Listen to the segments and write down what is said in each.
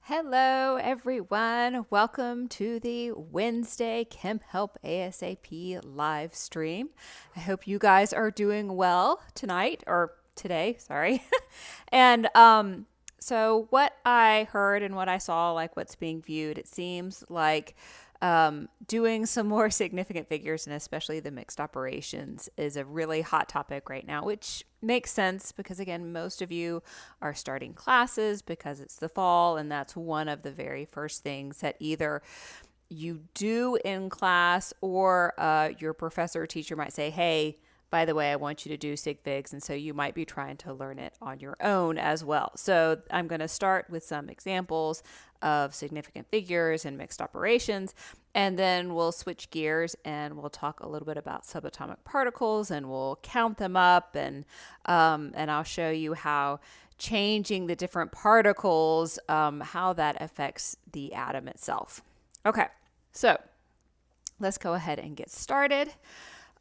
Hello, everyone. Welcome to the Wednesday Chem Help ASAP live stream. I hope you guys are doing well tonight or today, sorry. And what I heard and what I saw, like what's being viewed, it seems like doing some more significant figures and especially the mixed operations is a really hot topic right now, which makes sense because, again, most of you are starting classes because it's the fall, and that's one of the very first things that either you do in class or your professor or teacher might say, hey, by the way, I want you to do sig figs. And so you might be trying to learn it on your own as well. So I'm going to start with some examples of significant figures and mixed operations. And then we'll switch gears and we'll talk a little bit about subatomic particles and we'll count them up. And I'll show you how changing the different particles, how that affects the atom itself. Okay, so let's go ahead and get started.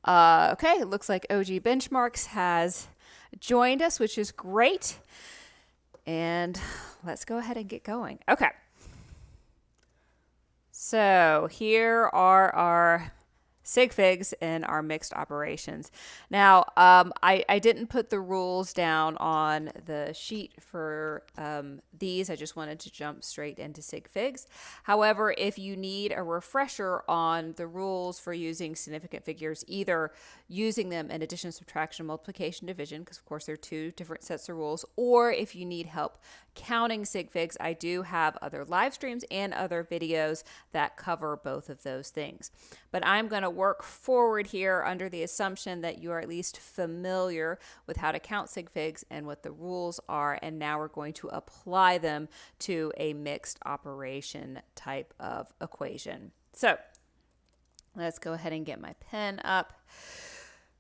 Okay, it looks like OG Benchmarks has joined us, which is great. And let's go ahead and get going. Okay. So here are our sig figs and our mixed operations. Now, I didn't put the rules down on the sheet for these. I just wanted to jump straight into sig figs. However, if you need a refresher on the rules for using significant figures, either using them in addition, subtraction, multiplication, division, because of course they're two different sets of rules, or if you need help counting sig figs, I do have other live streams and other videos that cover both of those things. But I'm going to work forward here under the assumption that you are at least familiar with how to count sig figs and what the rules are, and now we're going to apply them to a mixed operation type of equation. So let's go ahead and get my pen up.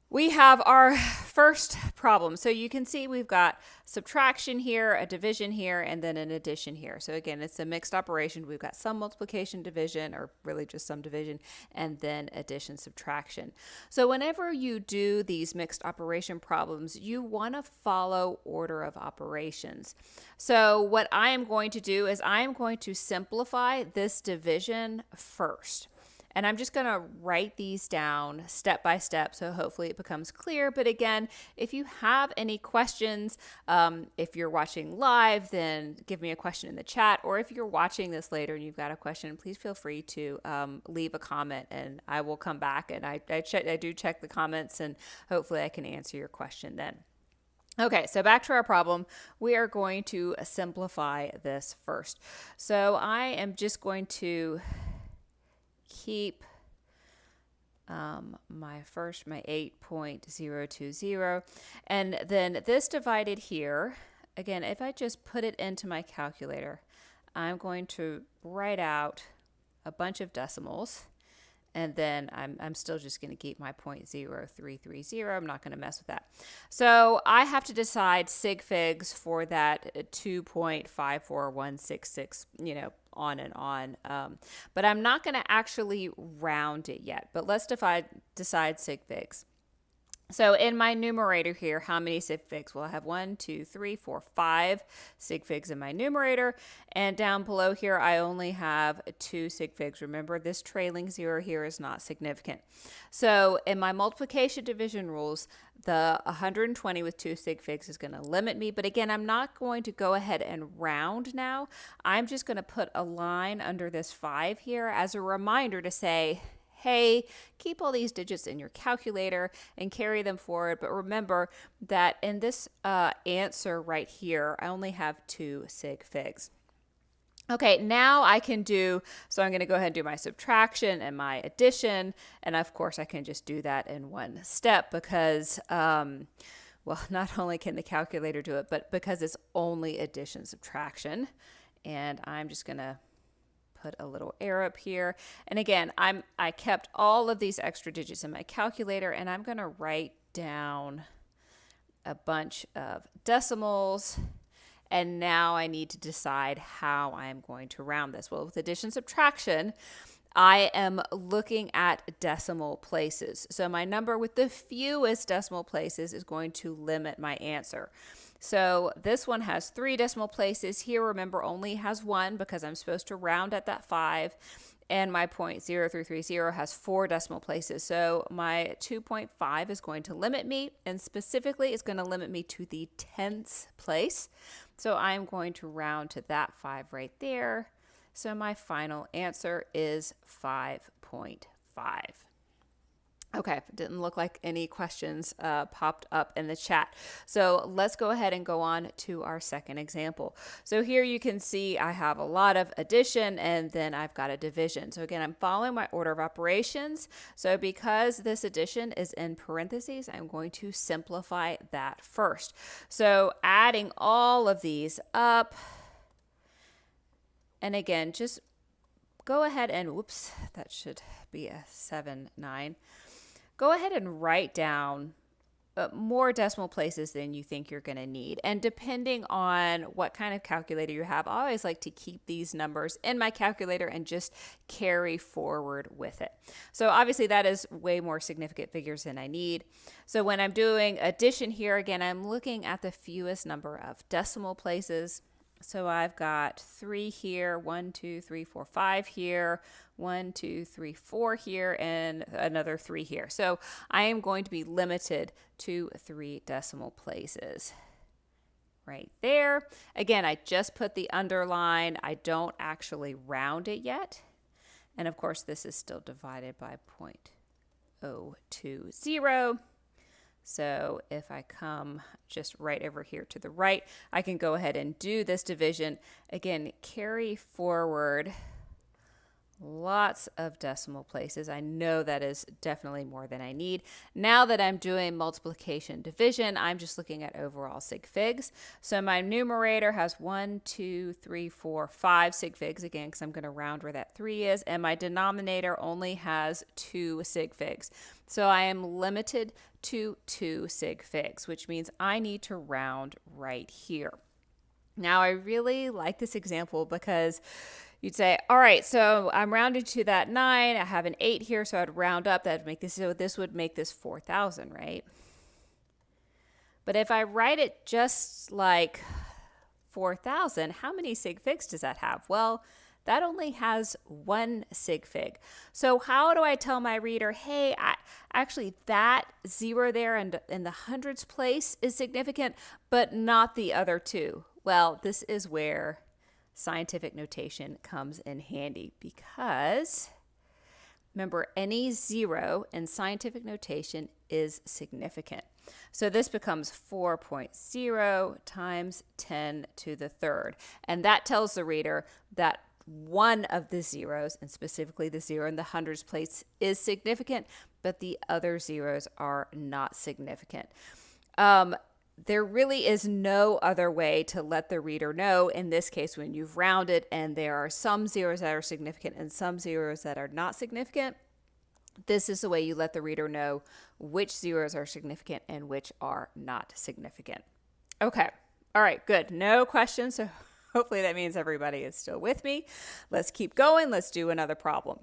We have our first problem. So you can see we've got subtraction here, a division here, and then an addition here. So again, it's a mixed operation. We've got some multiplication, division, or really just some division, and then addition, subtraction. So whenever you do these mixed operation problems, you want to follow order of operations. So what I am going to do is I am going to simplify this division first. And I'm just going to write these down step by step, so hopefully it becomes clear. But again, if you have any questions, if you're watching live, then give me a question in the chat. Or if you're watching this later and you've got a question, please feel free to leave a comment and I will come back. And I do check the comments and hopefully I can answer your question then. Okay, so back to our problem. We are going to simplify this first. So I am just going to keep my 8.020, and then this divided here. Again, if I just put it into my calculator, I'm going to write out a bunch of decimals, and then I'm still just going to keep my 0.0330. I'm not going to mess with that. So I have to decide sig figs for that 2.54166, on and on. But I'm not going to actually round it yet. But let's decide sig figs. So in my numerator here, how many sig figs? Well, I have 1, 2, 3, 4, 5 sig figs in my numerator. And down below here, I only have 2 sig figs. Remember, this trailing 0 here is not significant. So in my multiplication division rules, the 120 with 2 sig figs is going to limit me. But again, I'm not going to go ahead and round now. I'm just going to put a line under this 5 here as a reminder to say, hey, keep all these digits in your calculator and carry them forward. But remember that in this answer right here, I only have 2 sig figs. Okay, now I can so I'm going to go ahead and do my subtraction and my addition. And of course, I can just do that in one step because, well, not only can the calculator do it, but because it's only addition, subtraction. And I'm just going to put a little arrow up here. And again, I kept all of these extra digits in my calculator, and I'm going to write down a bunch of decimals. And now I need to decide how I am going to round this. Well, with addition subtraction, I am looking at decimal places. So my number with the fewest decimal places is going to limit my answer. So this one has 3 decimal places. Here, remember, only has 1 because I'm supposed to round at that 5. And my 0.0330 has 4 decimal places. So my 2.5 is going to limit me, and specifically it's going to limit me to the tenths place. So I'm going to round to that 5 right there. So my final answer is 5.5. Okay, didn't look like any questions popped up in the chat. So let's go ahead and go on to our second example. So here you can see I have a lot of addition and then I've got a division. So again, I'm following my order of operations. So because this addition is in parentheses, I'm going to simplify that first. So adding all of these up, and again, just go ahead and, whoops, that should be a 7, 9. Go ahead and write down more decimal places than you think you're going to need. And depending on what kind of calculator you have, I always like to keep these numbers in my calculator and just carry forward with it. So obviously that is way more significant figures than I need. So when I'm doing addition here, again, I'm looking at the fewest number of decimal places. So I've got 3 here, 1, 2, 3, 4, 5 here, 1, 2, 3, 4 here, and another 3 here. So I am going to be limited to 3 decimal places right there. Again, I just put the underline. I don't actually round it yet. And of course, this is still divided by 0.020. So if I come just right over here to the right, I can go ahead and do this division. Again, carry forward lots of decimal places. I know that is definitely more than I need. Now that I'm doing multiplication division, I'm just looking at overall sig figs. So my numerator has 1, 2, 3, 4, 5 sig figs, again, because I'm going to round where that 3 is. And my denominator only has 2 sig figs. So I am limited to 2 sig figs, which means I need to round right here. Now, I really like this example because you'd say, all right, so I'm rounding to that 9. I have an 8 here, so I'd round up. That'd make this, so this would make this 4,000, right? But if I write it just like 4,000, how many sig figs does that have? Well, that only has 1 sig fig. So how do I tell my reader, hey, actually that 0 there in the hundreds place is significant, but not the other 2? Well, this is where scientific notation comes in handy, because remember, any 0 in scientific notation is significant. So this becomes 4.0 times 10 to the third. And that tells the reader that one of the zeros, and specifically the 0 in the hundreds place, is significant, but the other zeros are not significant. There really is no other way to let the reader know, in this case, when you've rounded and there are some zeros that are significant and some zeros that are not significant. This is the way you let the reader know which zeros are significant and which are not significant. Okay. All right, good. No questions. So hopefully that means everybody is still with me. Let's keep going. Let's do another problem.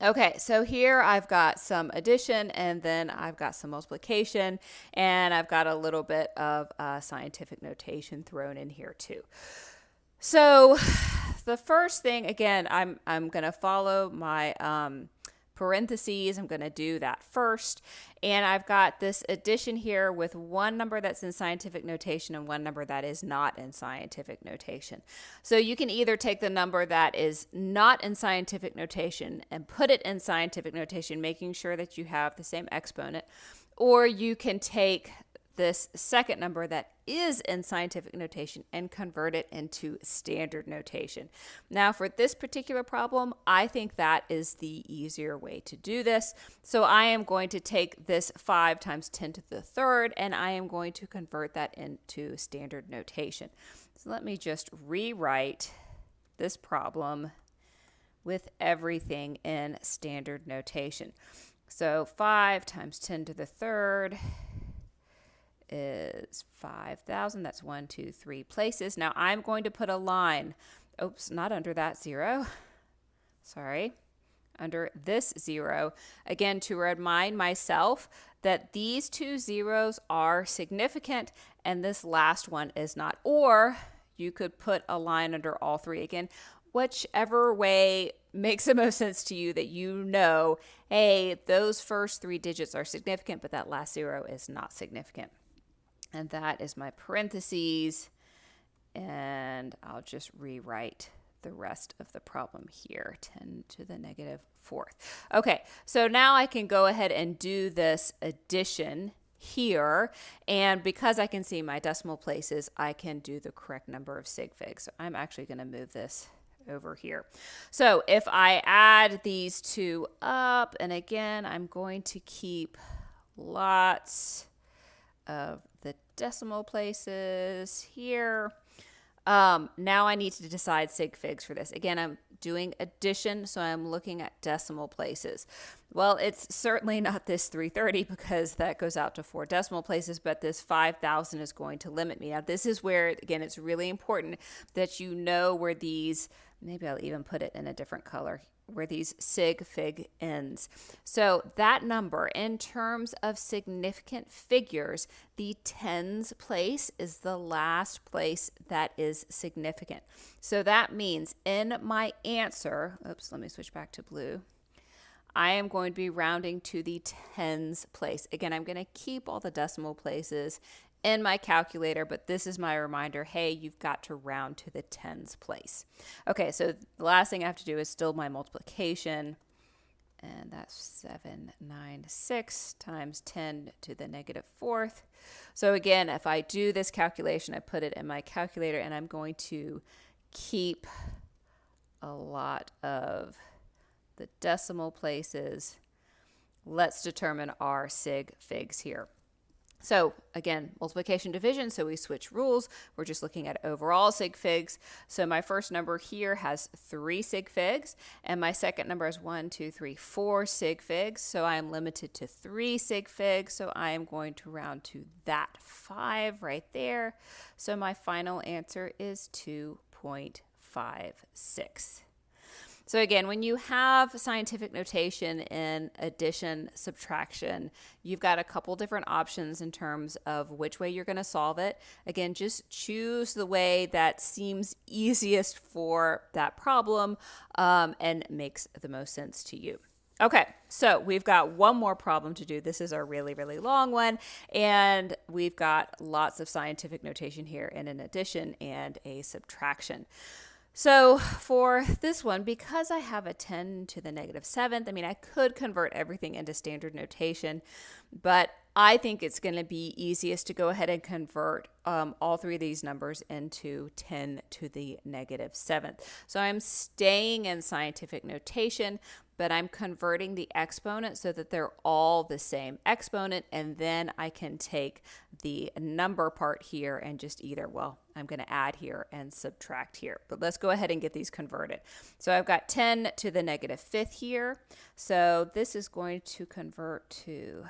Okay, so here I've got some addition, and then I've got some multiplication, and I've got a little bit of scientific notation thrown in here too. So the first thing, again, I'm going to follow my parentheses. I'm going to do that first. And I've got this addition here with one number that's in scientific notation and one number that is not in scientific notation. So you can either take the number that is not in scientific notation and put it in scientific notation, making sure that you have the same exponent, or you can take this second number that is in scientific notation and convert it into standard notation. Now, for this particular problem, I think that is the easier way to do this. So I am going to take this 5 times 10 to the third, and I am going to convert that into standard notation. So let me just rewrite this problem with everything in standard notation. So 5 times 10 to the third is 5,000. That's 1, 2, 3 places. Now I'm going to put a line. Oops, not under that 0. Sorry. Under this 0. Again, to remind myself that these two zeros are significant and this last one is not. Or you could put a line under all three. Again, whichever way makes the most sense to you, that you know, hey, those first three digits are significant, but that last zero is not significant. And that is my parentheses. And I'll just rewrite the rest of the problem here, 10 to the negative fourth. Okay, so now I can go ahead and do this addition here, and because I can see my decimal places, I can do the correct number of sig figs. So I'm actually going to move this over here. So if I add these two up, and again, I'm going to keep lots of the decimal places here. Now I need to decide sig figs for this. Again, I'm doing addition, so I'm looking at decimal places. Well, it's certainly not this 330 because that goes out to 4 decimal places, but this 5,000 is going to limit me. Now, this is where, again, it's really important that you know where these, maybe I'll even put it in a different color, where these sig fig ends. So that number, in terms of significant figures, the tens place is the last place that is significant. So that means in my answer, oops, let me switch back to blue. I am going to be rounding to the tens place. Again, I'm going to keep all the decimal places in my calculator, but this is my reminder, hey, you've got to round to the tens place. Okay, so the last thing I have to do is still my multiplication, and that's 796 times 10 to the negative fourth. So again, if I do this calculation, I put it in my calculator, and I'm going to keep a lot of the decimal places. Let's determine our sig figs here. So again, multiplication division, so we switch rules. We're just looking at overall sig figs. So my first number here has 3 sig figs, and my second number is 1, 2, 3, 4 sig figs. So I am limited to 3 sig figs, so I am going to round to that 5 right there. So my final answer is 2.56. So again, when you have scientific notation in addition, subtraction, you've got a couple different options in terms of which way you're going to solve it. Again, just choose the way that seems easiest for that problem and makes the most sense to you. Okay, so we've got one more problem to do. This is our really, really long one, and we've got lots of scientific notation here in an addition and a subtraction. So for this one, because I have a 10 to the negative 7th, I mean, I could convert everything into standard notation, but I think it's going to be easiest to go ahead and convert all three of these numbers into 10 to the negative 7th. So I'm staying in scientific notation, but I'm converting the exponent so that they're all the same exponent, and then I can take the number part here and just either, well, I'm going to add here and subtract here. But let's go ahead and get these converted. So I've got 10 to the negative 5th here. So this is going to convert to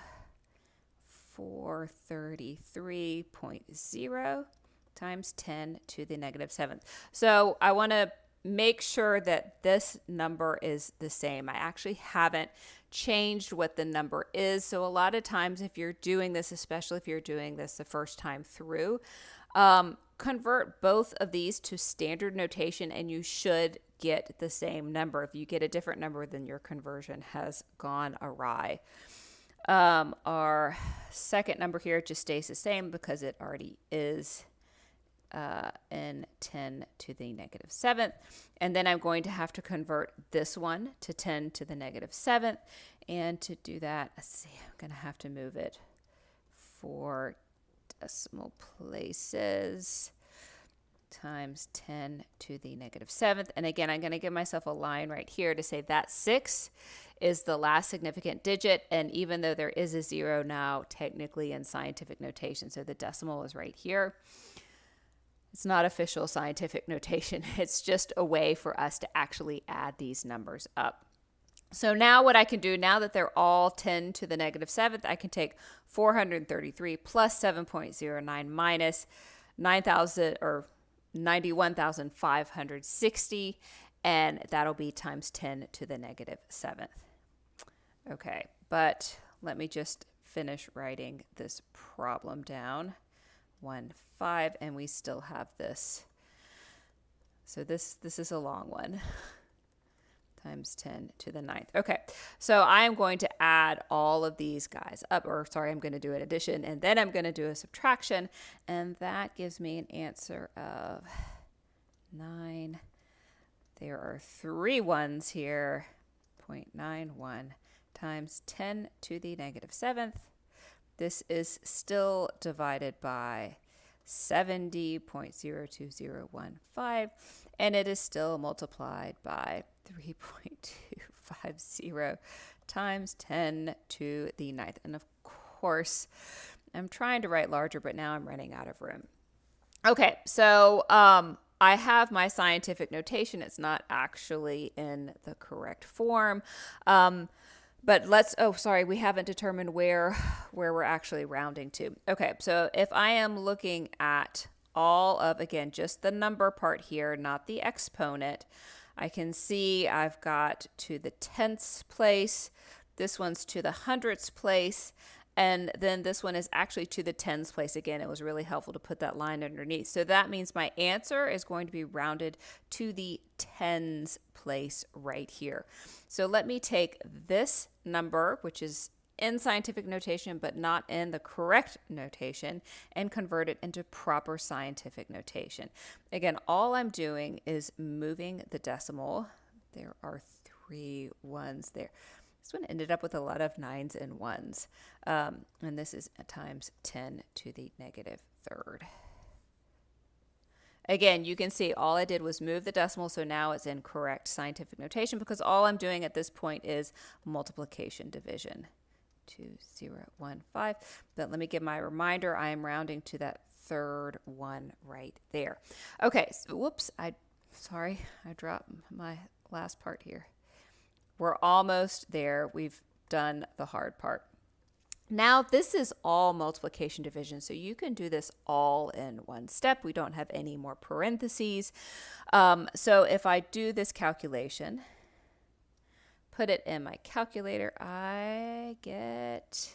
433.0 times 10 to the negative 7th. So I want to make sure that this number is the same. I actually haven't changed what the number is. So a lot of times if you're doing this, especially if you're doing this the first time through, convert both of these to standard notation and you should get the same number. If you get a different number, then your conversion has gone awry. Our second number here just stays the same because it already is in 10 to the negative 7th. And then I'm going to have to convert this one to 10 to the negative 7th. And to do that, let's see, I'm going to have to move it 4 decimal places times 10 to the negative 7th. And again, I'm going to give myself a line right here to say that 6 is the last significant digit. And even though there is a 0 now, technically in scientific notation, so the decimal is right here. It's not official scientific notation. It's just a way for us to actually add these numbers up. So now what I can do, now that they're all 10 to the negative 7th, I can take 433 plus 7.09 minus 9,000 or 91,560, and that'll be times 10 to the negative 7th. Okay, but let me just finish writing this problem down. and we still have this. So this is a long one. Times 10 to the 9th. Okay, so I am going to add all of these guys up, or sorry, I'm going to do an addition, and then I'm going to do a subtraction, and that gives me an answer of 9. There are 3 ones here, 0.91 times 10 to the negative 7th. This is still divided by 70.02015, and it is still multiplied by 3.250 times 10 to the 9th. And of course, I'm trying to write larger, but now I'm running out of room. Okay, so I have my scientific notation. It's not actually in the correct form. But we haven't determined where we're actually rounding to. Okay, so if I am looking at all of, again, just the number part here, not the exponent, I can see I've got to the tenths place, this one's to the hundredths place, and then this one is actually to the tens place. Again, it was really helpful to put that line underneath. So that means my answer is going to be rounded to the tens place right here. So let me take this number, which is in scientific notation but not in the correct notation, and convert it into proper scientific notation. Again, all I'm doing is moving the decimal. There are 3 ones there. This one ended up with a lot of 9s and 1s. And this is times 10 to the negative 3rd. Again, you can see all I did was move the decimal, so now it's in correct scientific notation because all I'm doing at this point is multiplication division. 2015. But let me give my reminder. I am rounding to that 3rd one right there. Okay, so whoops, I dropped my last part here. We're almost there. We've done the hard part. Now, this is all multiplication division, so you can do this all in one step. We don't have any more parentheses. So if I do this calculation, put it in my calculator, I get,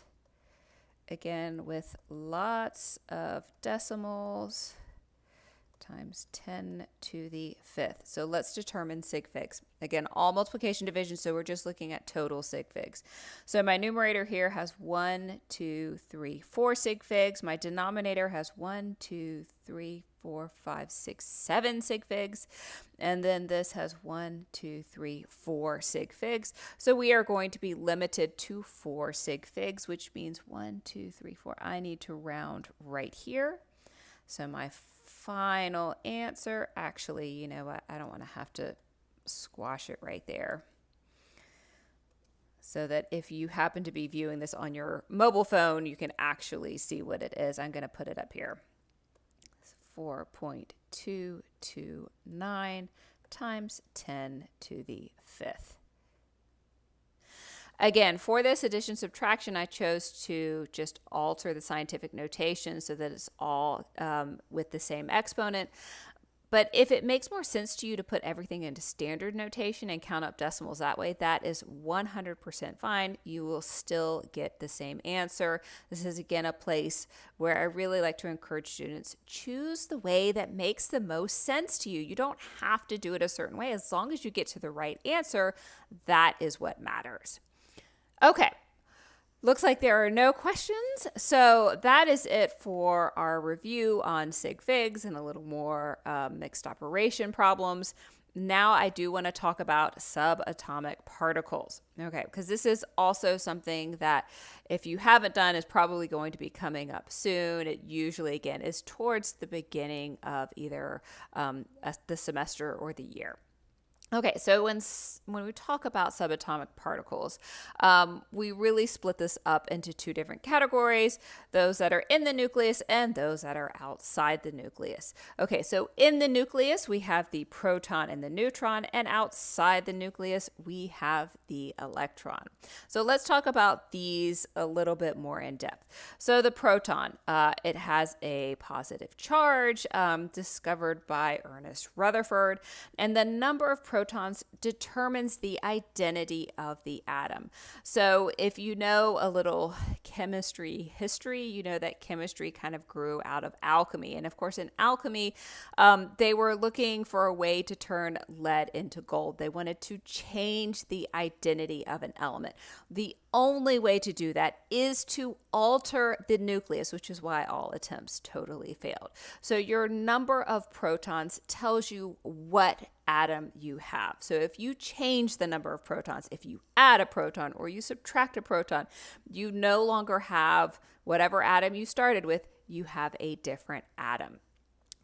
again, with lots of decimals, times 10 to the 5th. So let's determine sig figs. Again, all multiplication division, so we're just looking at total sig figs. So my numerator here has 1, 2, 3, 4 sig figs. My denominator has 1, 2, 3, 4, 5, 6, 7 sig figs. And then this has 1, 2, 3, 4 sig figs. So we are going to be limited to 4 sig figs, which means 1, 2, 3, 4. I need to round right here. So my final answer, actually, you know what? I don't want to have to squash it right there. So that if you happen to be viewing this on your mobile phone, you can actually see what it is. I'm going to put it up here. 4.229 times 10 to the 5th. Again, for this addition subtraction, I chose to just alter the scientific notation so that it's all with the same exponent. But if it makes more sense to you to put everything into standard notation and count up decimals that way, that is 100% fine. You will still get the same answer. This is, again, a place where I really like to encourage students, choose the way that makes the most sense to you. You don't have to do it a certain way. As long as you get to the right answer, that is what matters. Okay, looks like there are no questions. So that is it for our review on sig figs and a little more mixed operation problems. Now I do want to talk about subatomic particles. Okay, because this is also something that if you haven't done is probably going to be coming up soon. It usually, again, is towards the beginning of either the semester or the year. Okay, so when we talk about subatomic particles, we really split this up into 2 different categories, those that are in the nucleus and those that are outside the nucleus. Okay, so in the nucleus, we have the proton and the neutron, and outside the nucleus, we have the electron. So let's talk about these a little bit more in depth. So the proton, it has a positive charge discovered by Ernest Rutherford, and the number of protons determines the identity of the atom. So if you know a little chemistry history, you know that chemistry kind of grew out of alchemy. And of course, in alchemy, they were looking for a way to turn lead into gold. They wanted to change the identity of an element. The only way to do that is to alter the nucleus, which is why all attempts totally failed. So your number of protons tells you what atom you have. So if you change the number of protons, if you add a proton or you subtract a proton, you no longer have whatever atom you started with, you have a different atom.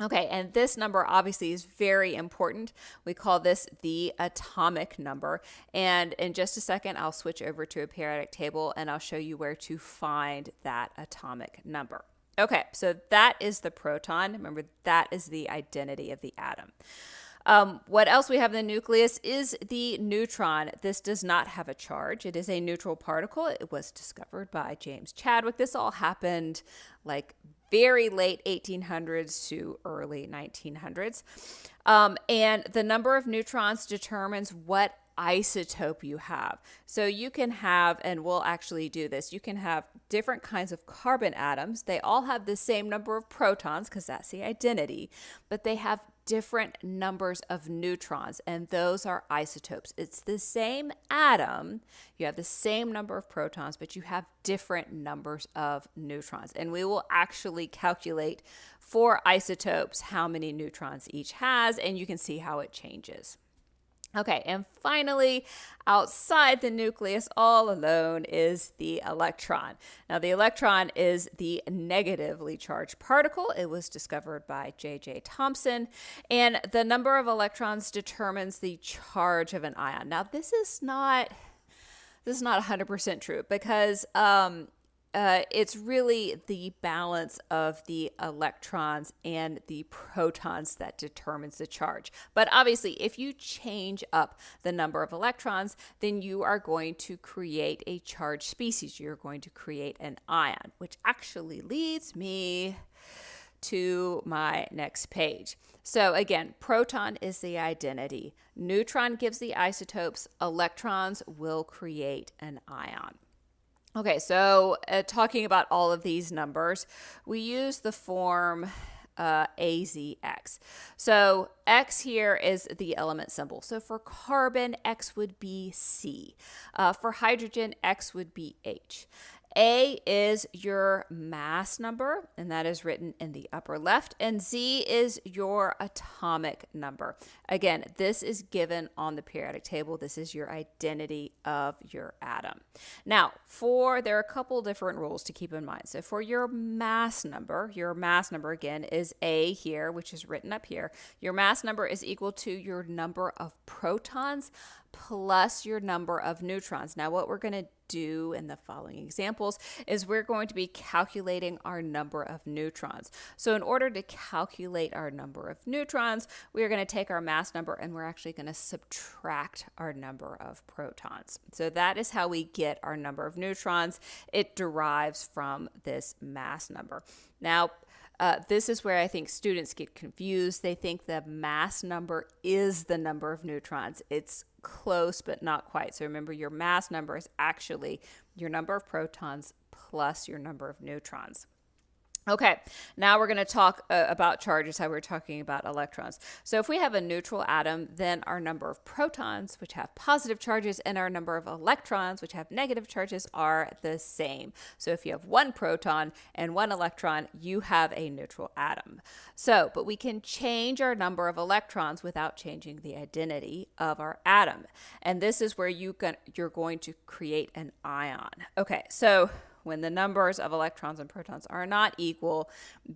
Okay, and this number obviously is very important. We call this the atomic number. And in just a second, I'll switch over to a periodic table and I'll show you where to find that atomic number. Okay, so that is the proton. Remember, that is the identity of the atom. What else we have in the nucleus is the neutron. This does not have a charge. It is a neutral particle. It was discovered by James Chadwick. This all happened like very late 1800s to early 1900s. And the number of neutrons determines what isotope you have. So you can have, and we'll actually do this, you can have different kinds of carbon atoms. They all have the same number of protons because that's the identity, but they have different numbers of neutrons, and those are isotopes. It's the same atom. You have the same number of protons, but you have different numbers of neutrons. And we will actually calculate for isotopes how many neutrons each has, and you can see how it changes. Okay, and finally, outside the nucleus all alone is the electron. Now, the electron is the negatively charged particle. It was discovered by J.J. Thomson, and the number of electrons determines the charge of an ion. Now, this is not 100% true because it's really the balance of the electrons and the protons that determines the charge. But obviously, if you change up the number of electrons, then you are going to create a charged species. You're going to create an ion, which actually leads me to my next page. So again, proton is the identity. Neutron gives the isotopes. Electrons will create an ion. Okay, so talking about all of these numbers, we use the form AZX. So X here is the element symbol. So for carbon, X would be C. For hydrogen, X would be H. A is your mass number, and that is written in the upper left, and Z is your atomic number. Again, this is given on the periodic table. This is your identity of your atom. Now, there are a couple different rules to keep in mind. So for your mass number again is A here, which is written up here. Your mass number is equal to your number of protons plus your number of neutrons. Now, what we're going to do in the following examples is we're going to be calculating our number of neutrons. So in order to calculate our number of neutrons, we are going to take our mass number and we're actually going to subtract our number of protons. So that is how we get our number of neutrons. It derives from this mass number. Now, this is where I think students get confused. They think the mass number is the number of neutrons. It's close, but not quite. So remember, your mass number is actually your number of protons plus your number of neutrons. Okay, now we're going to talk about charges, how we're talking about electrons. So if we have a neutral atom, then our number of protons, which have positive charges, and our number of electrons, which have negative charges, are the same. So if you have one proton and one electron, you have a neutral atom. But we can change our number of electrons without changing the identity of our atom. And this is where you're going to create an ion. Okay, so when the numbers of electrons and protons are not equal,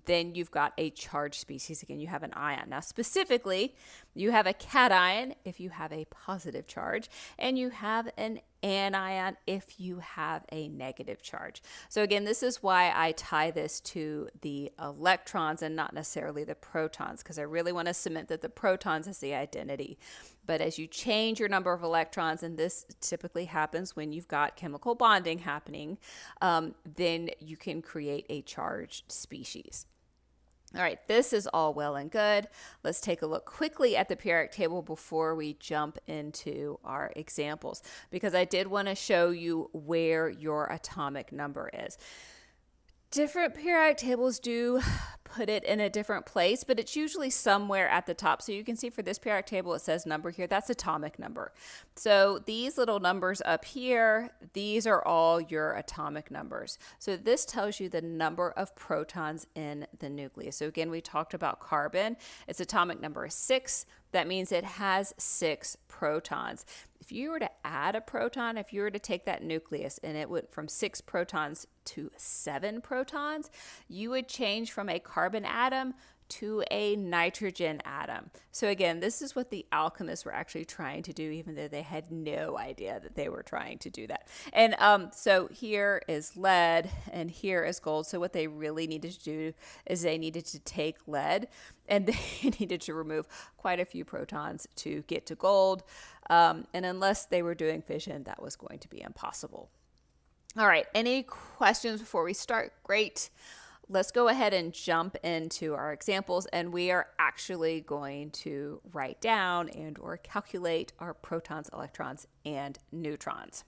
then you've got a charged species. Again, you have an ion. Now, specifically, you have a cation if you have a positive charge, and you have an anion if you have a negative charge. So again, this is why I tie this to the electrons and not necessarily the protons, because I really want to cement that the protons is the identity. But as you change your number of electrons, and this typically happens when you've got chemical bonding happening, then you can create a charged species. All right, this is all well and good. Let's take a look quickly at the periodic table before we jump into our examples, because I did want to show you where your atomic number is. Different periodic tables do put it in a different place, but it's usually somewhere at the top. So you can see for this periodic table, it says number here. That's atomic number. So these little numbers up here, these are all your atomic numbers. So this tells you the number of protons in the nucleus. So again, we talked about carbon. Its atomic number is 6. That means it has 6 protons. If you were to add a proton, if you were to take that nucleus and it went from 6 protons to 7 protons, you would change from a carbon atom to a nitrogen atom. So again, this is what the alchemists were actually trying to do, even though they had no idea that they were trying to do that. And so here is lead and here is gold. So what they really needed to do is they needed to take lead and they needed to remove quite a few protons to get to gold. And unless they were doing fission, that was going to be impossible. All right, any questions before we start? Great. Let's go ahead and jump into our examples, and we are actually going to write down and or calculate our protons, electrons, and neutrons.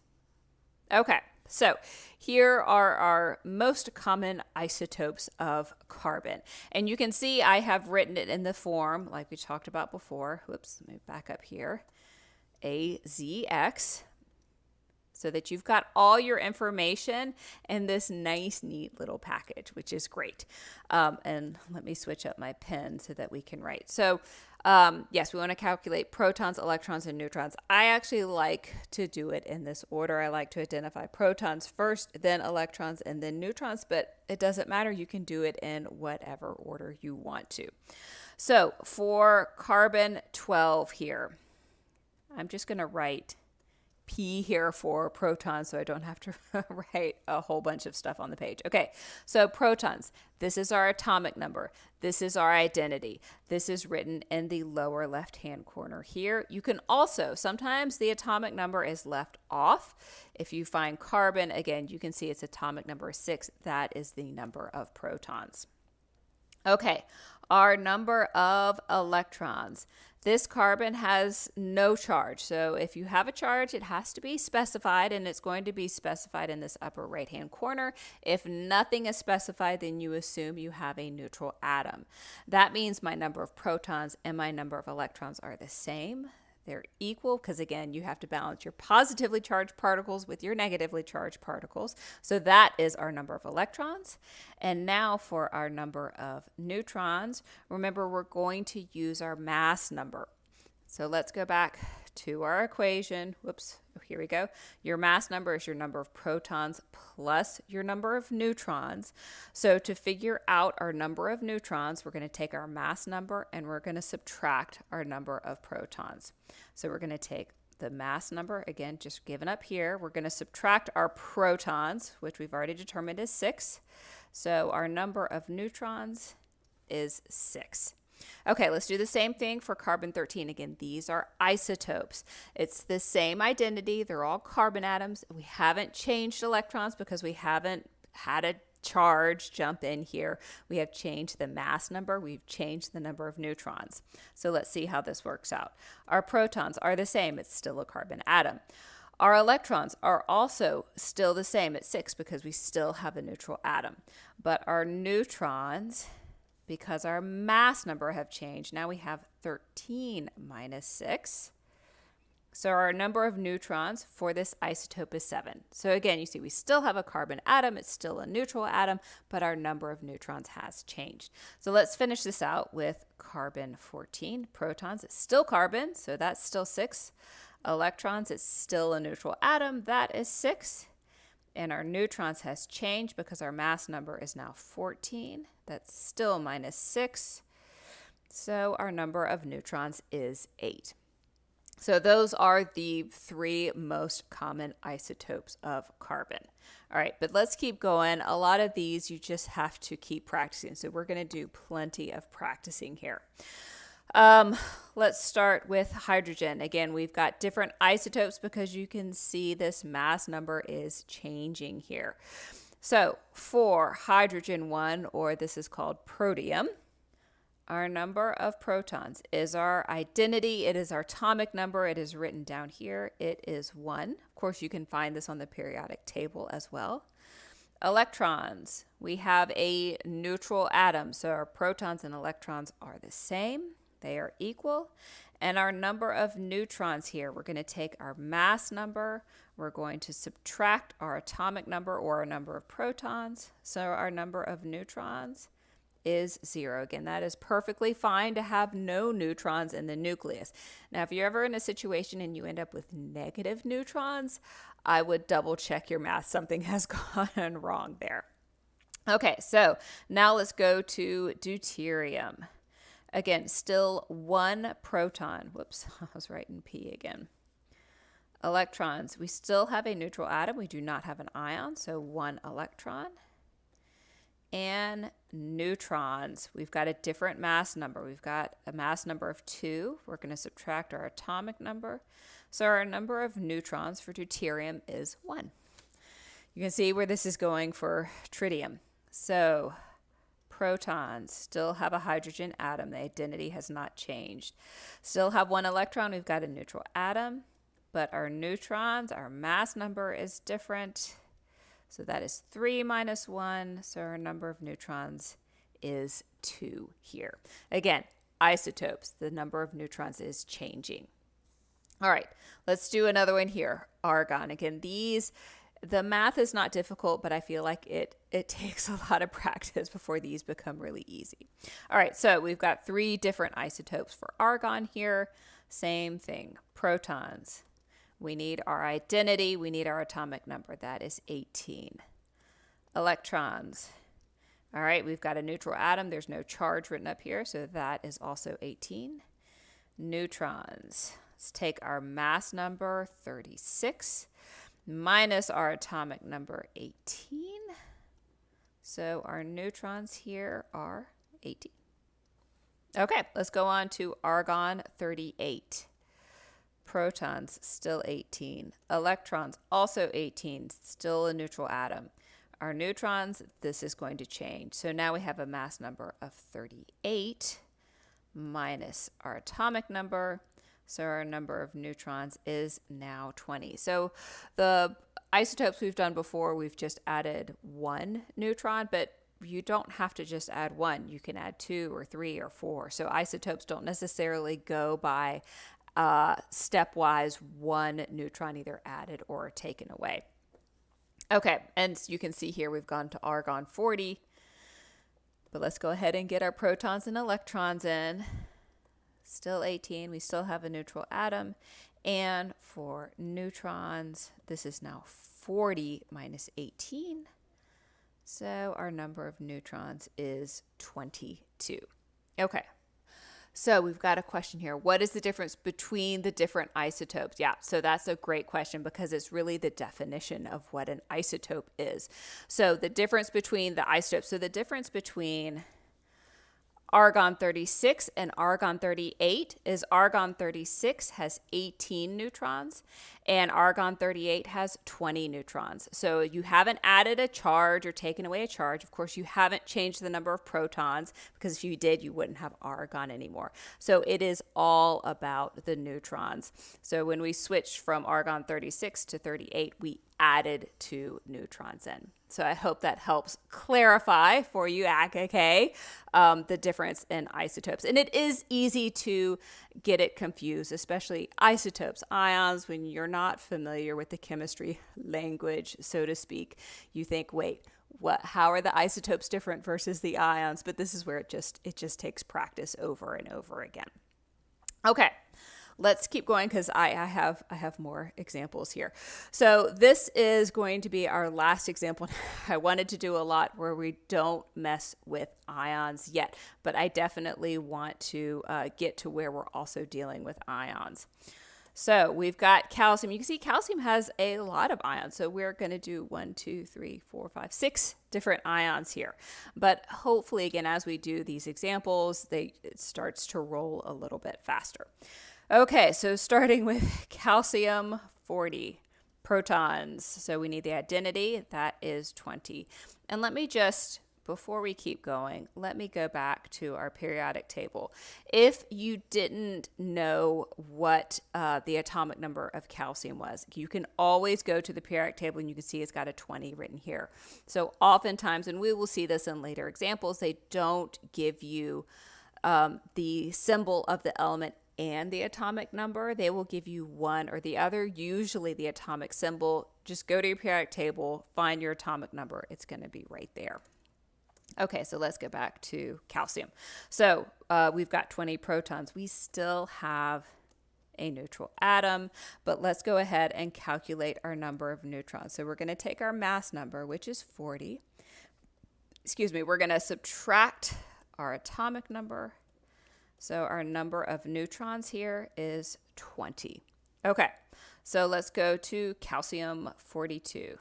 Okay, so here are our most common isotopes of carbon. And you can see I have written it in the form like we talked about before. Whoops, let me back up here. AZX. So that you've got all your information in this nice, neat little package, which is great. And let me switch up my pen so that we can write. So yes, we want to calculate protons, electrons, and neutrons. I actually like to do it in this order. I like to identify protons first, then electrons, and then neutrons, but it doesn't matter. You can do it in whatever order you want to. So for carbon 12 here, I'm just going to write P here for protons, so I don't have to write a whole bunch of stuff on the page. Okay, so protons, this is our atomic number. This is our identity. This is written in the lower left-hand corner here. You can also, sometimes the atomic number is left off. If you find carbon, again, you can see its atomic number is 6. That is the number of protons. Okay, our number of electrons. This carbon has no charge. So if you have a charge, it has to be specified, and it's going to be specified in this upper right-hand corner. If nothing is specified, then you assume you have a neutral atom. That means my number of protons and my number of electrons are the same. They're equal because, again, you have to balance your positively charged particles with your negatively charged particles. So that is our number of electrons. And now for our number of neutrons, remember we're going to use our mass number. So let's go back to our equation. Whoops, here we go. Your mass number is your number of protons plus your number of neutrons. So to figure out our number of neutrons, we're going to take our mass number and we're going to subtract our number of protons. So we're going to take the mass number, again, just given up here. We're going to subtract our protons, which we've already determined is 6. So our number of neutrons is 6. Okay, let's do the same thing for carbon 13. Again, these are isotopes. It's the same identity. They're all carbon atoms. We haven't changed electrons because we haven't had a charge jump in here. We have changed the mass number. We've changed the number of neutrons. So let's see how this works out. Our protons are the same. It's still a carbon atom. Our electrons are also still the same at 6 because we still have a neutral atom. But our neutrons, because our mass number have changed, now we have 13 minus 6. So our number of neutrons for this isotope is 7. So again, you see we still have a carbon atom. It's still a neutral atom, but our number of neutrons has changed. So let's finish this out with carbon 14. Protons, it's still carbon, so that's still 6. Electrons, it's still a neutral atom. That is 6. And our neutrons has changed because our mass number is now 14. That's still minus 6. So our number of neutrons is 8. So those are the 3 most common isotopes of carbon. All right, but let's keep going. A lot of these you just have to keep practicing. So we're going to do plenty of practicing here. Let's start with hydrogen. Again, we've got different isotopes because you can see this mass number is changing here. So for hydrogen 1, or this is called protium, our number of protons is our identity. It is our atomic number. It is written down here. It is 1. Of course, you can find this on the periodic table as well. Electrons. We have a neutral atom, so our protons and electrons are the same. They are equal. And our number of neutrons here, we're going to take our mass number. We're going to subtract our atomic number or our number of protons. So our number of neutrons is 0. Again, that is perfectly fine to have no neutrons in the nucleus. Now, if you're ever in a situation and you end up with negative neutrons, I would double check your math. Something has gone wrong there. Okay, so now let's go to deuterium. Again, still 1 proton. Whoops, I was writing P again. Electrons, we still have a neutral atom. We do not have an ion, so 1 electron. And neutrons, we've got a different mass number. We've got a mass number of 2. We're going to subtract our atomic number. So our number of neutrons for deuterium is 1. You can see where this is going for tritium. So protons still have a hydrogen atom. The identity has not changed. Still have 1 electron. We've got a neutral atom. But our neutrons, our mass number is different. So that is 3 minus 1. So our number of neutrons is 2 here. Again, isotopes, the number of neutrons is changing. All right, let's do another one here. Argon. Again, the math is not difficult, but I feel like it takes a lot of practice before these become really easy. All right, so we've got 3 different isotopes for argon here. Same thing, protons. We need our identity. We need our atomic number. That is 18. Electrons. All right, we've got a neutral atom. There's no charge written up here, so that is also 18. Neutrons. Let's take our mass number, 36, minus our atomic number, 18. So our neutrons here are 18. Okay, let's go on to argon, 38. Protons, still 18. Electrons, also 18, still a neutral atom. Our neutrons, this is going to change. So now we have a mass number of 38 minus our atomic number. So our number of neutrons is now 20. So the isotopes we've done before, we've just added 1 neutron, but you don't have to just add 1. You can add 2 or 3 or 4. So isotopes don't necessarily go by stepwise 1 neutron either added or taken away. Okay, and you can see here we've gone to argon 40, but let's go ahead and get our protons and electrons in. Still 18, we still have a neutral atom, and for neutrons, this is now 40 minus 18, so our number of neutrons is 22. Okay. So we've got a question here. What is the difference between the different isotopes? Yeah, so that's a great question because it's really the definition of what an isotope is. So the difference between the isotopes, so the difference between argon 36 and argon 38 is argon 36 has 18 neutrons and argon 38 has 20 neutrons. So you haven't added a charge or taken away a charge. Of course, you haven't changed the number of protons because if you did, you wouldn't have argon anymore. So it is all about the neutrons. So when we switched from argon 36 to 38, we added 2 neutrons in. So I hope that helps clarify for you, okay, the difference in isotopes. And it is easy to get it confused, especially isotopes, ions, when you're not familiar with the chemistry language, so to speak. You think, wait, how are the isotopes different versus the ions? But this is where it just takes practice over and over again. Okay. Let's keep going because I have more examples here. So this is going to be our last example. I wanted to do a lot where we don't mess with ions yet, but I definitely want to get to where we're also dealing with ions. So we've got calcium. You can see calcium has a lot of ions. So we're going to do 1, 2, 3, 4, 5, 6 different ions here. But hopefully, again, as we do these examples, it starts to roll a little bit faster. Okay, so starting with calcium 40 protons. So we need the identity, that is 20. And let me just before we keep going, let me go back to our periodic table. If you didn't know what the atomic number of calcium was, you can always go to the periodic table and you can see it's got a 20 written here. So oftentimes, and we will see this in later examples, they don't give you the symbol of the element and the atomic number. They will give you one or the other, usually the atomic symbol. Just go to your periodic table, find your atomic number. It's going to be right there. Okay, so let's go back to calcium. So we've got 20 protons. We still have a neutral atom, but let's go ahead and calculate our number of neutrons. So we're going to take our mass number, which is 40. We're going to subtract our atomic number. So our number of neutrons here is 20. Okay, so let's go to calcium 42. We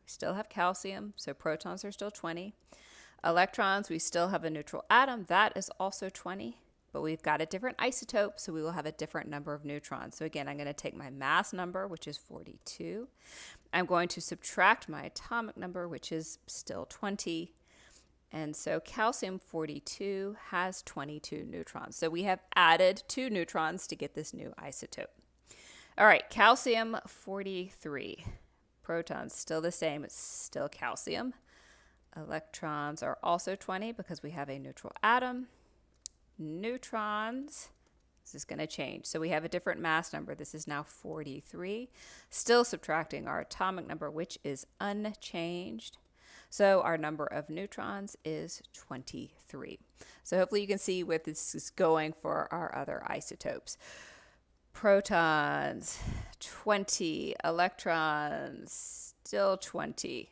still have calcium, so protons are still 20. Electrons, we still have a neutral atom. That is also 20, but we've got a different isotope, so we will have a different number of neutrons. So again, I'm going to take my mass number, which is 42. I'm going to subtract my atomic number, which is still 20. And so calcium 42 has 22 neutrons. So we have added 2 neutrons to get this new isotope. All right, calcium 43. Protons still the same. It's still calcium. Electrons are also 20 because we have a neutral atom. Neutrons, this is going to change. So we have a different mass number. This is now 43. Still subtracting our atomic number, which is unchanged. So our number of neutrons is 23. So hopefully you can see where this is going for our other isotopes. Protons, 20. Electrons, still 20.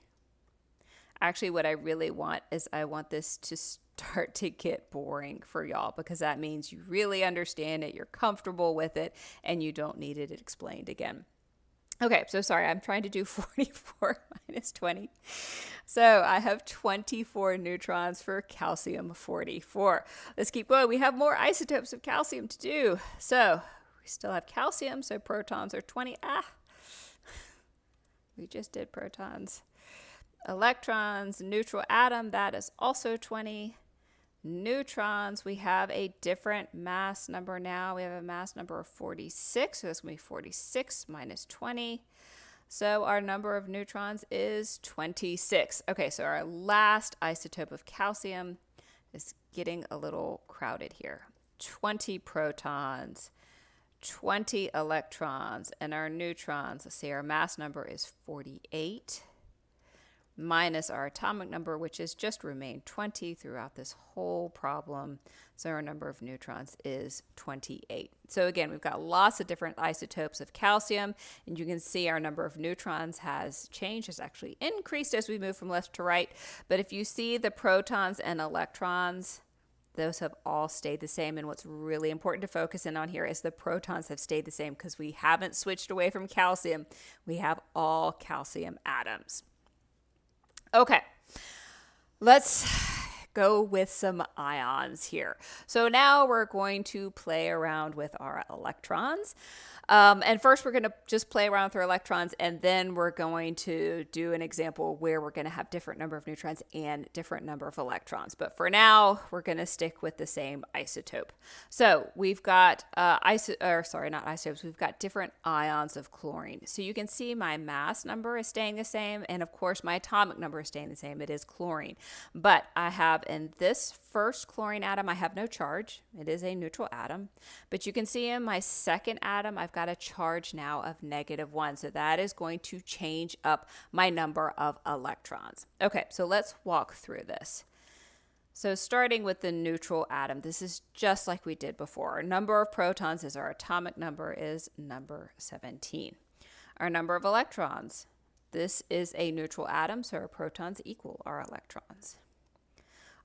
Actually, what I really want is I want this to start to get boring for y'all, because that means you really understand it, you're comfortable with it, and you don't need it explained again. Okay, so sorry, I'm trying to do 44 minus 20. So I have 24 neutrons for calcium 44. Let's keep going. We have more isotopes of calcium to do. So we still have calcium, so protons are 20. We just did protons. Electrons, neutral atom, that is also 20. Neutrons, we have a different mass number now. We have a mass number of 46, so that's going to be 46 minus 20. So our number of neutrons is 26. Okay, so our last isotope of calcium is getting a little crowded here. 20 protons, 20 electrons, and our neutrons, let's see, our mass number is 48. Minus our atomic number, which has just remained 20 throughout this whole problem. So our number of neutrons is 28. So again, we've got lots of different isotopes of calcium, and you can see our number of neutrons has changed, has actually increased as we move from left to right. But if you see the protons and electrons, those have all stayed the same. And what's really important to focus in on here is the protons have stayed the same because we haven't switched away from calcium. We have all calcium atoms. Okay, let's go with some ions here. So now we're going to play around with our electrons. And first we're going to just play around with our electrons, and then we're going to do an example where we're going to have different number of neutrons and different number of electrons. But for now, we're going to stick with the same isotope. So we've got we've got different ions of chlorine. So you can see my mass number is staying the same, and of course my atomic number is staying the same. It is chlorine. But I have in this first chlorine atom, I have no charge. It is a neutral atom. But you can see in my second atom, I've got a charge now of -1. So that is going to change up my number of electrons. Okay, so let's walk through this. So starting with the neutral atom, this is just like we did before. Our number of protons is our atomic number is number 17. Our number of electrons, this is a neutral atom, so our protons equal our electrons.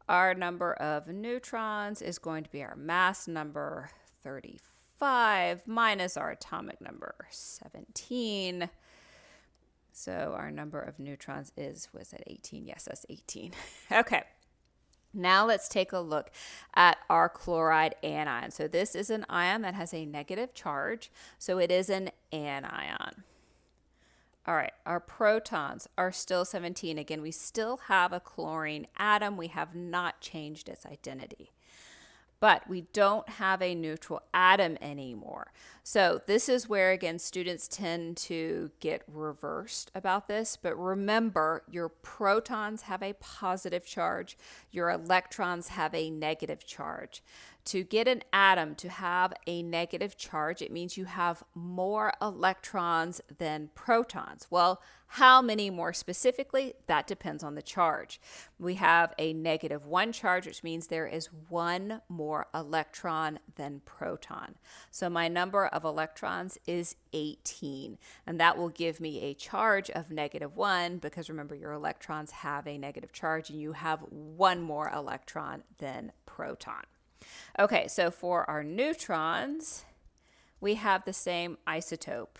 Our number of neutrons is going to be our mass number, 35, minus our atomic number, 17. So our number of neutrons was that 18? Yes, that's 18. Okay. Now let's take a look at our chloride anion. So this is an ion that has a negative charge, so it is an anion. All right, our protons are still 17. Again, we still have a chlorine atom. We have not changed its identity. But we don't have a neutral atom anymore. So this is where, again, students tend to get reversed about this. But remember, your protons have a positive charge. Your electrons have a negative charge. To get an atom to have a negative charge, it means you have more electrons than protons. Well, how many more specifically? That depends on the charge. We have a -1 charge, which means there is one more electron than proton. So my number of electrons is 18, and that will give me a charge of -1 because remember your electrons have a negative charge and you have one more electron than proton. Okay, so for our neutrons, we have the same isotope.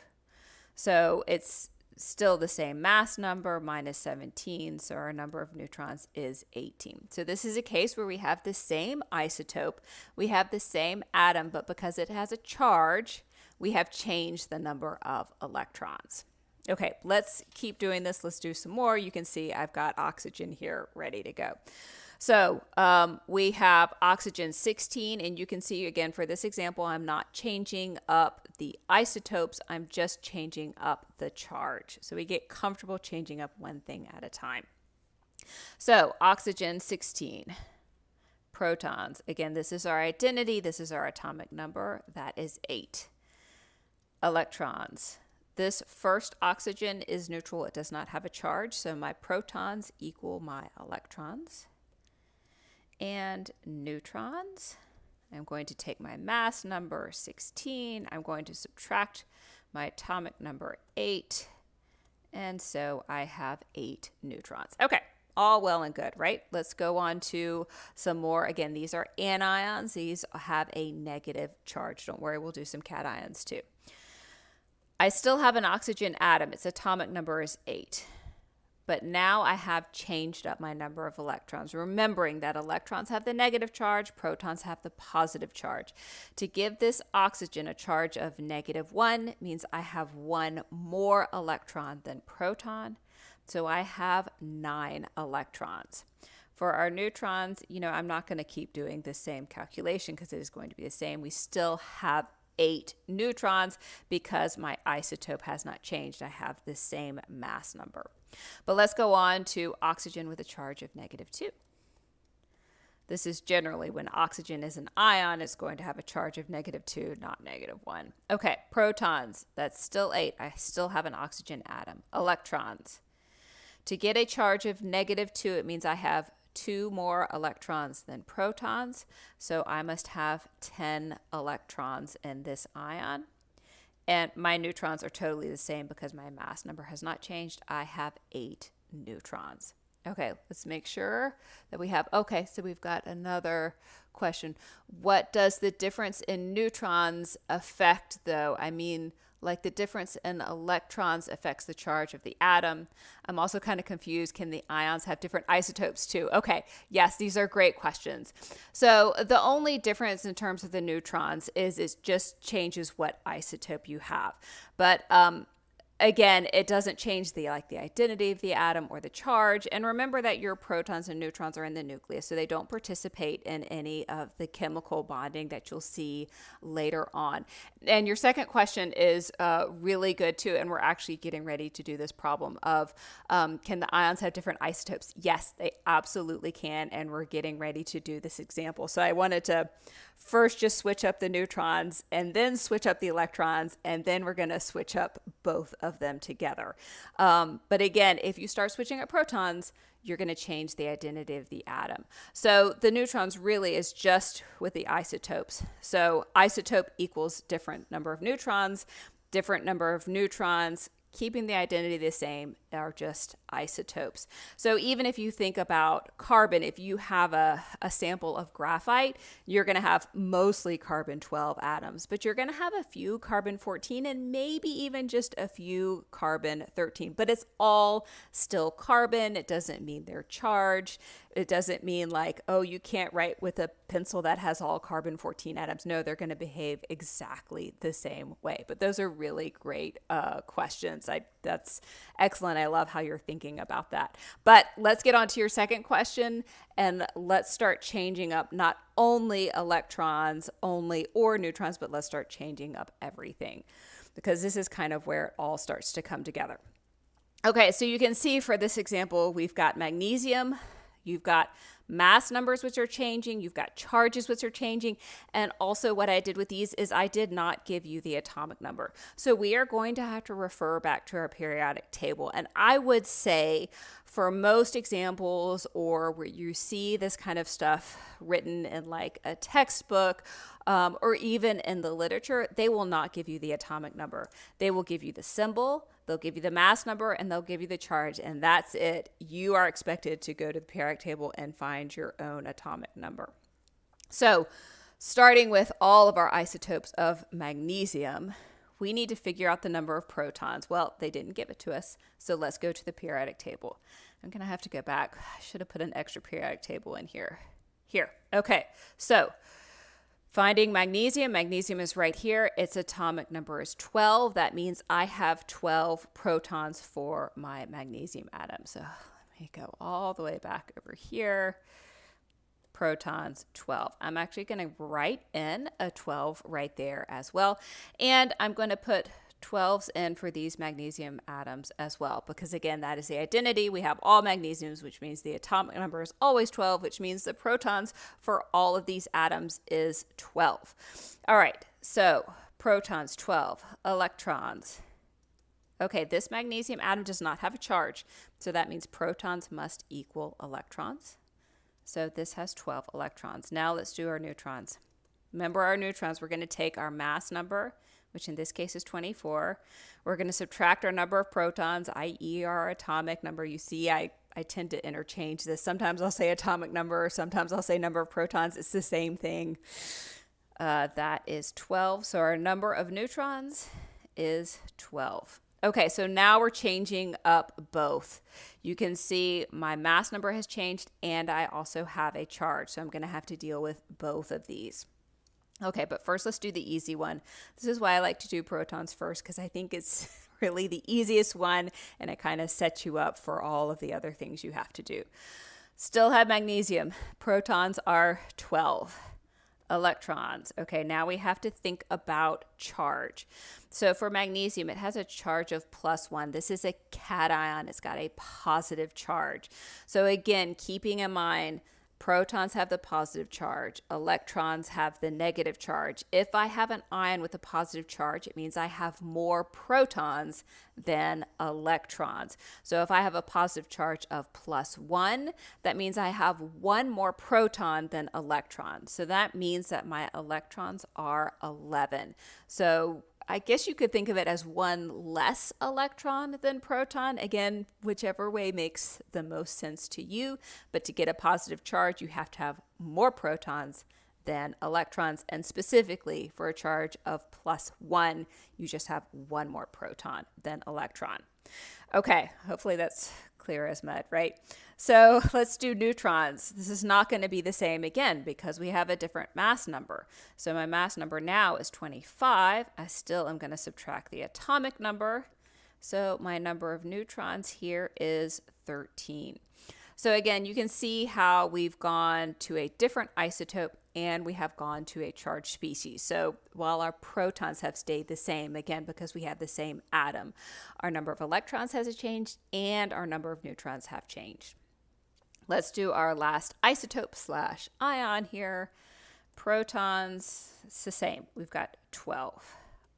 So it's still the same mass number, -17, so our number of neutrons is 18. So this is a case where we have the same isotope, we have the same atom, but because it has a charge, we have changed the number of electrons. Okay, let's keep doing this. Let's do some more. You can see I've got oxygen here ready to go. So we have oxygen 16, and you can see again for this example, I'm not changing up the isotopes, I'm just changing up the charge. So we get comfortable changing up one thing at a time. So oxygen 16, protons. Again, this is our identity, this is our atomic number, that is 8. Electrons. This first oxygen is neutral, it does not have a charge, so my protons equal my electrons. And neutrons, I'm going to take my mass number 16, I'm going to subtract my atomic number 8, and so I have 8 neutrons. Okay, all well and good, right? Let's go on to some more. Again, these are anions, these have a negative charge. Don't worry, we'll do some cations too. I still have an oxygen atom, its atomic number is 8. But now I have changed up my number of electrons, remembering that electrons have the negative charge, protons have the positive charge. To give this oxygen a charge of -1 means I have one more electron than proton, so I have 9 electrons. For our neutrons, I'm not going to keep doing the same calculation because it is going to be the same. We still have 8 neutrons because my isotope has not changed. I have the same mass number. But let's go on to oxygen with a charge of -2. This is generally when oxygen is an ion, it's going to have a charge of -2, not -1. Okay, protons, that's still 8. I still have an oxygen atom. Electrons. To get a charge of -2, it means I have 2 more electrons than protons, so I must have 10 electrons in this ion. And my neutrons are totally the same because my mass number has not changed. I have 8 neutrons. Okay, let's make sure that we have, okay, so we've got another question. What does the difference in neutrons affect though? I mean, like the difference in electrons affects the charge of the atom. I'm also kind of confused. Can the ions have different isotopes too? Okay, yes, these are great questions. So the only difference in terms of the neutrons is it just changes what isotope you have. But again, it doesn't change the identity of the atom or the charge. And remember that your protons and neutrons are in the nucleus, so they don't participate in any of the chemical bonding that you'll see later on. And your second question is really good too, and we're actually getting ready to do this problem of can the ions have different isotopes? Yes, they absolutely can, and we're getting ready to do this example. So I wanted to first just switch up the neutrons and then switch up the electrons, and then we're going to switch up both of them together. But again, if you start switching up protons, you're going to change the identity of the atom. So the neutrons really is just with the isotopes. So isotope equals different number of neutrons, keeping the identity the same are just isotopes. So even if you think about carbon, if you have a sample of graphite, you're going to have mostly carbon-12 atoms, but you're going to have a few carbon-14 and maybe even just a few carbon-13, but it's all still carbon. It doesn't mean they're charged. It doesn't mean like, oh, you can't write with a pencil that has all carbon-14 atoms. No, they're going to behave exactly the same way. But those are really great questions. That's excellent. I love how you're thinking about that. But let's get on to your second question, and let's start changing up not only electrons only or neutrons, but let's start changing up everything, because this is kind of where it all starts to come together. Okay, so you can see for this example, we've got magnesium, you've got mass numbers which are changing, you've got charges which are changing, and also what I did with these is I did not give you the atomic number. So we are going to have to refer back to our periodic table. And I would say for most examples, or where you see this kind of stuff written in like a textbook, or even in the literature, they will not give you the atomic number. They will give you the symbol, they'll give you the mass number, and they'll give you the charge, and that's it. You are expected to go to the periodic table and find your own atomic number. So, starting with all of our isotopes of magnesium, we need to figure out the number of protons. Well, they didn't give it to us, so let's go to the periodic table. I'm going to have to go back. I should have put an extra periodic table in here. Okay, so finding magnesium. Magnesium is right here. Its atomic number is 12. That means I have 12 protons for my magnesium atom. So let me go all the way back over here. Protons, 12. I'm actually going to write in a 12 right there as well. And I'm going to put 12s in for these magnesium atoms as well, because again, that is the identity. We have all magnesiums, which means the atomic number is always 12, which means the protons for all of these atoms is 12. All right, so protons, 12, electrons. Okay, this magnesium atom does not have a charge, so that means protons must equal electrons. So this has 12 electrons. Now let's do our neutrons. Remember our neutrons, we're going to take our mass number, which in this case is 24. We're going to subtract our number of protons, i.e. our atomic number. You see, I tend to interchange this. Sometimes I'll say atomic number, sometimes I'll say number of protons. It's the same thing. That is 12. So our number of neutrons is 12. Okay, so now we're changing up both. You can see my mass number has changed, and I also have a charge. So I'm going to have to deal with both of these. Okay, but first let's do the easy one. This is why I like to do protons first, because I think it's really the easiest one, and it kind of sets you up for all of the other things you have to do. Still have magnesium. Protons are 12. Electrons. Okay, now we have to think about charge. So for magnesium, it has a charge of +1. This is a cation. It's got a positive charge. So again, keeping in mind, protons have the positive charge, electrons have the negative charge. If I have an ion with a positive charge, it means I have more protons than electrons. So if I have a positive charge of +1, that means I have one more proton than electron. So that means that my electrons are 11. So I guess you could think of it as one less electron than proton. Again, whichever way makes the most sense to you. But to get a positive charge, you have to have more protons than electrons. And specifically for a charge of +1, you just have one more proton than electron. Okay, hopefully that's clear as mud, right? So let's do neutrons. This is not going to be the same again because we have a different mass number. So my mass number now is 25. I still am going to subtract the atomic number. So my number of neutrons here is 13. So again, you can see how we've gone to a different isotope and we have gone to a charged species. So while our protons have stayed the same, again, because we have the same atom, our number of electrons has changed and our number of neutrons have changed. Let's do our last isotope / ion here. Protons, it's the same. We've got 12.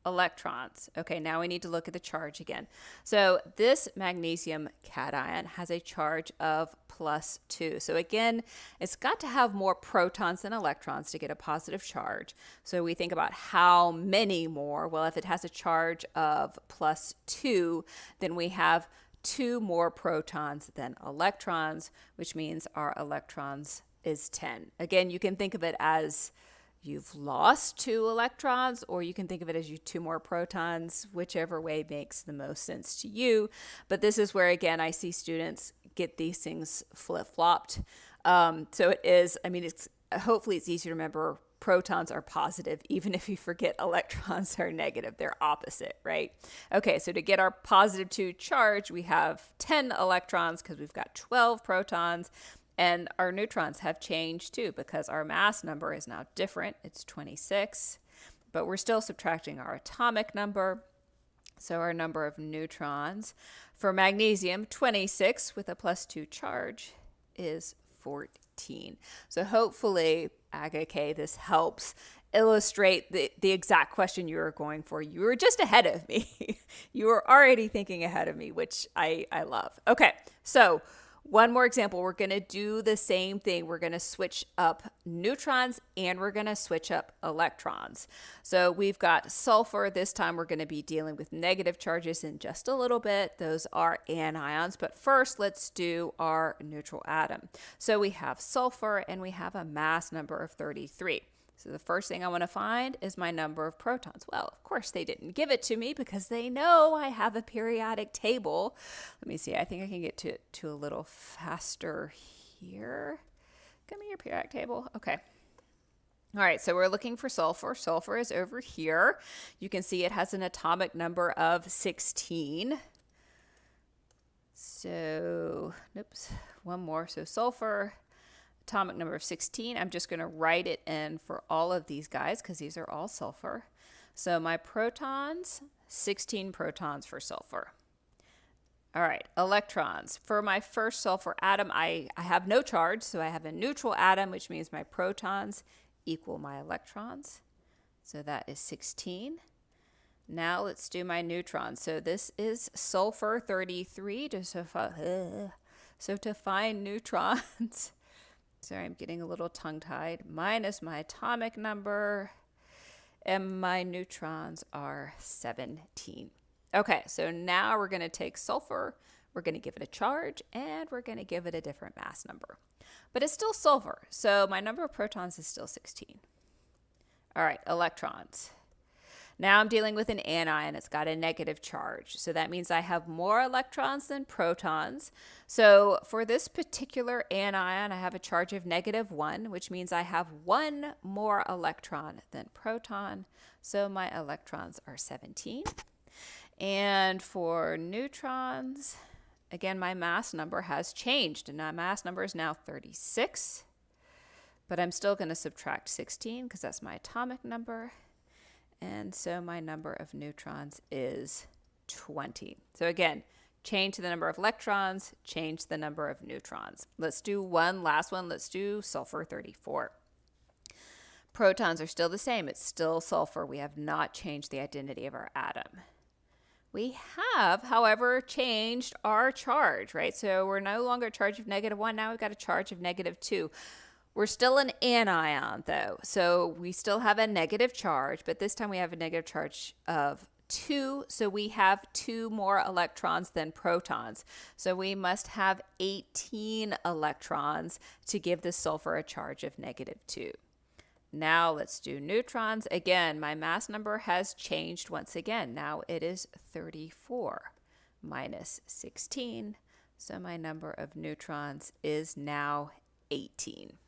Electrons. Okay, now we need to look at the charge again. So this magnesium cation has a charge of +2. So again, it's got to have more protons than electrons to get a positive charge. So we think about how many more. Well, if it has a charge of +2, then we have 2 more protons than electrons, which means our electrons is 10. Again, you can think of it as you've lost 2 electrons, or you can think of it as you 2 more protons, whichever way makes the most sense to you. But this is where, again, I see students get these things flip-flopped. So it is, I mean, hopefully it's easy to remember. Protons are positive, even if you forget electrons are negative. They're opposite, right? Okay, so to get our positive 2 charge, we have 10 electrons because we've got 12 protons. And our neutrons have changed too because our mass number is now different. It's 26, but we're still subtracting our atomic number. So our number of neutrons for magnesium, 26 with a +2 charge, is 14. So hopefully, Aga K, this helps illustrate the exact question you were going for. You were just ahead of me. You were already thinking ahead of me, which I love. Okay, so one more example. We're going to do the same thing. We're going to switch up neutrons and we're going to switch up electrons. So we've got sulfur. This time we're going to be dealing with negative charges in just a little bit. Those are anions. But first, let's do our neutral atom. So we have sulfur and we have a mass number of 33. So the first thing I want to find is my number of protons. Well, of course, they didn't give it to me because they know I have a periodic table. Let me see. I think I can get to a little faster here. Give me your periodic table. Okay. All right, so we're looking for sulfur. Sulfur is over here. You can see it has an atomic number of 16. So, oops, one more. So sulfur, atomic number of 16. I'm just going to write it in for all of these guys because these are all sulfur. So my protons, 16 protons for sulfur. All right, electrons. For my first sulfur atom, I have no charge, so I have a neutral atom, which means my protons equal my electrons. So that is 16. Now let's do my neutrons. So this is sulfur 33. So to find neutrons, sorry, I'm getting a little tongue-tied, minus my atomic number, and my neutrons are 17. Okay, so now we're going to take sulfur, we're going to give it a charge, and we're going to give it a different mass number. But it's still sulfur, so my number of protons is still 16. All right, electrons. Now I'm dealing with an anion. It's got a negative charge. So that means I have more electrons than protons. So for this particular anion, I have a charge of -1, which means I have one more electron than proton. So my electrons are 17. And for neutrons, again, my mass number has changed. And my mass number is now 36. But I'm still going to subtract 16 because that's my atomic number. And so my number of neutrons is 20. So again, change the number of electrons, change the number of neutrons. Let's do one last one. Let's do sulfur 34. Protons are still the same. It's still sulfur. We have not changed the identity of our atom. We have, however, changed our charge, right? So we're no longer a charge of -1. Now we've got a charge of -2. We're still an anion, though, so we still have a negative charge, but this time we have a negative charge of 2, so we have 2 more electrons than protons. So we must have 18 electrons to give the sulfur a charge of -2. Now let's do neutrons. Again, my mass number has changed once again. Now it is 34 minus 16, so my number of neutrons is now 18.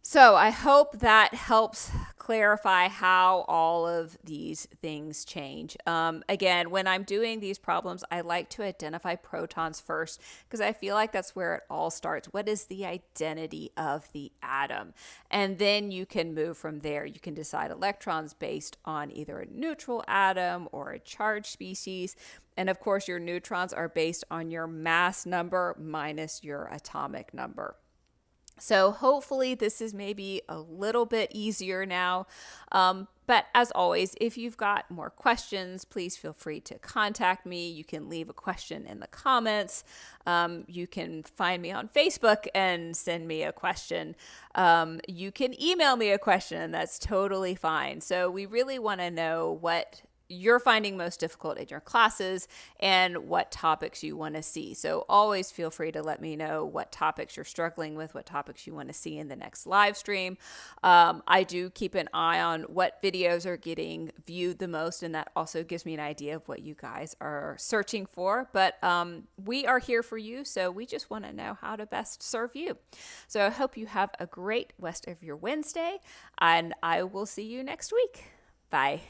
So I hope that helps clarify how all of these things change. Again, when I'm doing these problems, I like to identify protons first because I feel like that's where it all starts. What is the identity of the atom? And then you can move from there. You can decide electrons based on either a neutral atom or a charged species. And of course, your neutrons are based on your mass number minus your atomic number. So hopefully this is maybe a little bit easier now. But as always, if you've got more questions, please feel free to contact me. You can leave a question in the comments. You can find me on Facebook and send me a question. You can email me a question. That's totally fine. So we really want to know what you're finding most difficult in your classes and what topics you want to see. So always feel free to let me know what topics you're struggling with, what topics you want to see in the next live stream. I do keep an eye on what videos are getting viewed the most, and that also gives me an idea of what you guys are searching for. But we are here for you, so we just want to know how to best serve you. So I hope you have a great rest of your Wednesday, and I will see you next week. Bye.